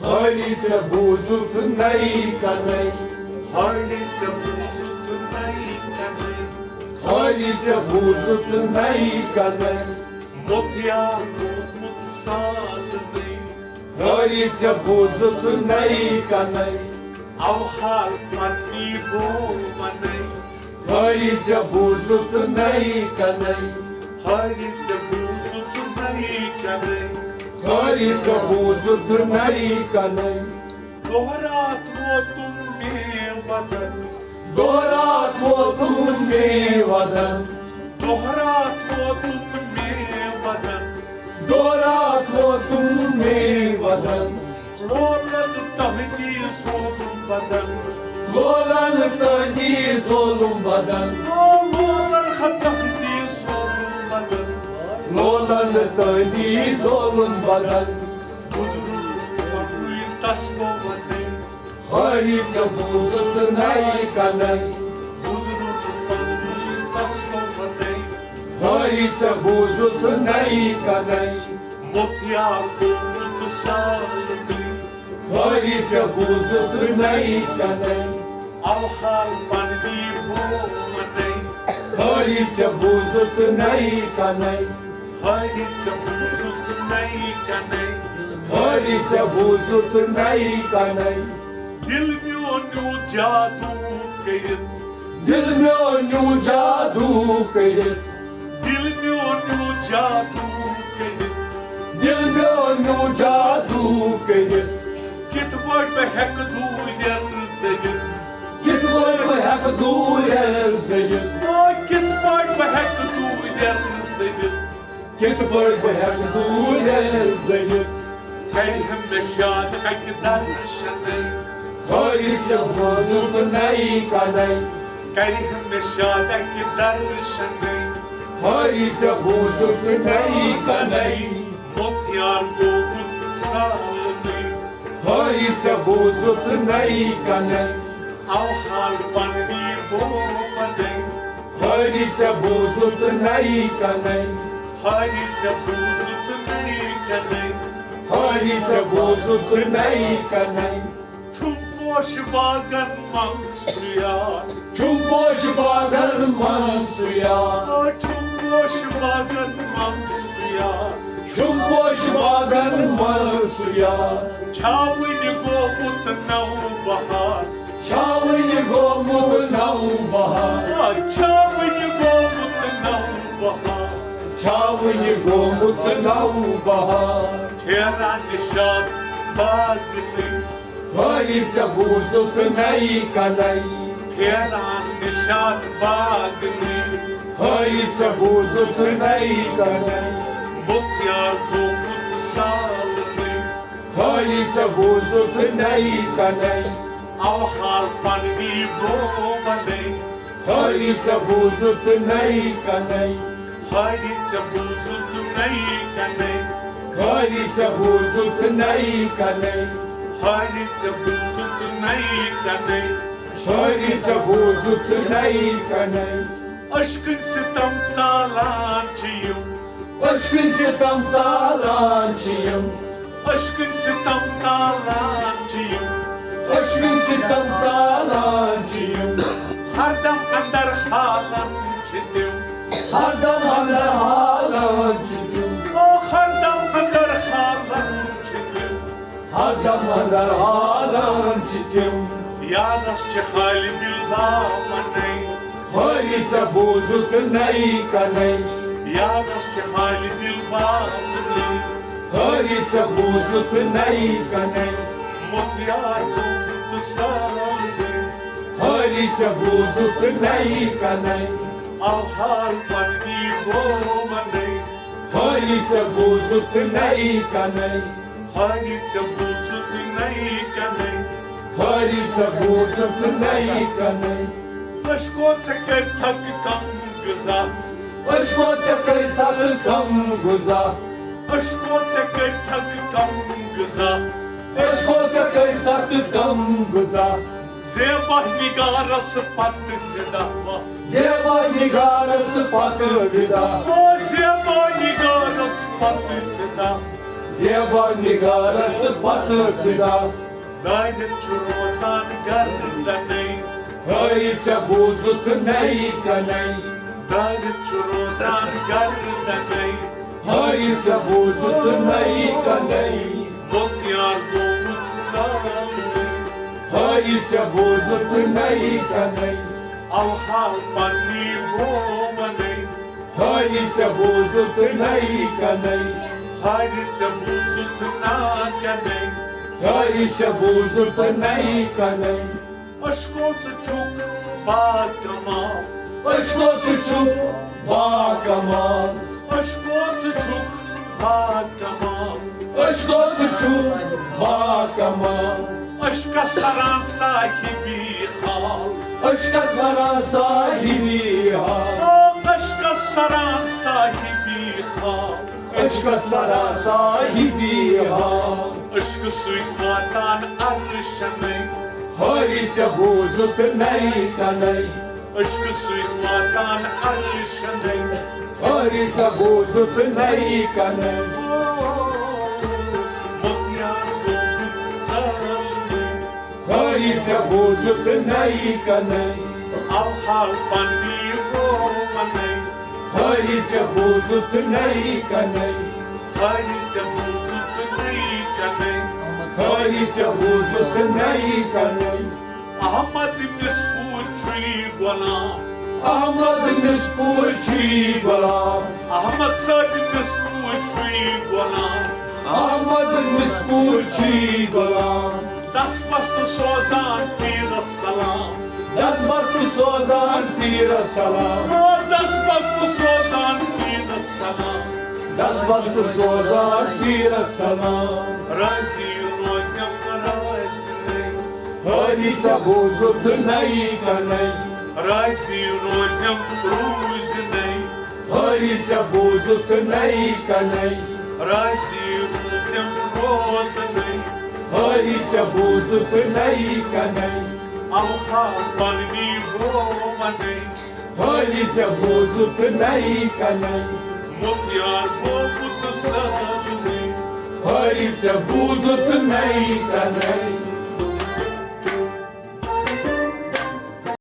हळीचं बुजूक नाही का नाही, हळीचं बुजूक नाही का नाही, हळीचं बुजूक नाही का नाही, मोठ्या उत्साह नाही, हळीचं बुजूक नाही का नाही, अवहार पाणी बोमा नाही, हळीचं बुजूक नाही का नाही, हळीचं बुजूक नाही का नाही, हळीचं बुजूक नाही का नाही, दोहरात वो तुम्ही वदन, दोरात वो तुम्ही वदन, दोहरात वो तुम्ही वदन, दोरात वो तुम्ही वदन, लोलन तहदी सोलून बदन, लोलन तहदी सोलून बदन, लोलन तहदी सोलून बदन, लोलन तहदी सोलून बदन, बुदरुन तस्बो बदन, हळीचं बुजूक नाही का नाही, बुदरुन तस्बो बदन, हळीचं बुजूक नाही का नाही, मोठ्या उत्साह नाही, हळीचं बुजूक नाही का नाही, अवहार पाणी बोमा नाही, हळीचं बुजूक नाही का नाही, हळीचं बुजूक नाही का नाही, हळीचं बुजूक नाही का नाही, दिल म्योन्यू जादू करित, दिल म्योन्यू जादू करित, दिल म्योन्यू जादू करित, दिल म्योन्यू जादू करित, कित पट हेक दूर सयित, कित पट हेक दूर सयित, कित पट हेक दूर सयित, कित पट हेक दूर सयित, कई हमेशा कई दर्शन, हळीचं बुजूक नाही का नाही, कई हमेशा कई दर्शन, हळीचं बुजूक नाही का नाही, मोत्यार को उत्साह नहीं, हळीचं बुजूक नाही का नाही, अवहार पाणी बोमा नहीं, हळीचं बुजूक नाही का नाही, हळीचं बुजूक नाही का नाही, हळीचं बुजूक नाही का नाही, छुपोश बागन मंसुयार, चुंबोश बागन मनसुया, छुपोश बागन मंसुयार, चुंबोश बागन मनसुया, छावन गोमुत नौ बहार, छावन गोमुख नौ बहार, छावन गोमुत नौ बहार, छावन गोमुख नौ बहार, खेरा निशान बाग नहीं, हळीचं बुजूक नाही का नाही, खेरा निशान बाग नहीं, हळीचं बुजूक नाही का नाही, मुक्त्यार को उत्साह नहीं, हळीचं बुजूक नाही का नाही, अवहार पाणी बोमा नहीं, हळीचं बुजूक नाही का नाही, हळीचं बुजूक नाही का नाही, हळीचं बुजूक नाही का नाही, हळीचं बुजूक नाही का नाही, हळीचं बुजूक नाही का नाही, अश्कन सितम चालांचियम, अश्विन सितम चालांचियम, अश्कन सितम चालांचियम, अश्विन सितम चालांचियम, हरदम अंदर हालन चिदिम, हरदम अंदर हालांचियम, ओ हरदम अंदर हालन चिदिम, हरदम अंदर हालांचियम, यादस चे खाली दिल बामने, हळीचं बुजूक नाही का नाही, यादस चे खाली दिल बामने, हळीचं बुजूक नाही का नाही, मोतियार को साले, हळीचं बुजूक नाही का नाही, अवहार पाणी बोमा नहीं, हळीचं बुजूक नाही का नाही, हळीचं बुजूक नाही का नाही, हळीचं बुजूक नाही का नाही, अश्कोचं कर थक कम गुजा, अश्वाचं करतात कम गुजा, अश्कोचं कर थक कम गुजा, अश्वाचं करतात कम गुजा, जेबा निगारस पत फिदावा, जेव्हा निगारस पाक विदा, ओ जेबा निगारस पत फिदा, Zeba nigaras batı fida Daidin çurozan gardanay Haice buzut nei kanai Daidin çurozan gardanay Haice buzut nei kanai Mutyar bulmut sağlık Haice buzut nei kanai Alhal bani bomanay Haice buzut nei kanai Haice buzut nakanay Haice buzut nei kanai Aşkotu çok bakama Aşkotu çok bakamal Aşkotu çok bakama Aşkotu çok bakamal Aşka saran sahibi hal Aşka saran sahibi hal Aşka saran sahibi hal Aşka saran sahibi hal Aşkı suikvatan arşanay Haice buzut nei kanai Aşkı suikvatan arşanay Haice buzut nei kanai Mutyar bulmut sağlık Haice buzut nei kanai Alhal bani bomanay Haice buzut nei kanai Haice buzut neykanay Haice buzut nei kanai Ahmad nispuçuy bana Ahmad nispuçi bala Ahmad sad nispuçuy bana Ahmad nispuçi bala Das bastı sozan bir salam Das bastı sozan pira salam Das bastı sozan bir salam Das bastı sozan pira salam Razi rozem razi Haice buzut nei kanai Razi rozem ruzinay Haice buzut nei kanai Razi rozem rozinay Haice buzut nei kanai Alha balmi bomanay Haice buzut nei kanai Mutyar bulmut sağlık Haice buzut nei kanai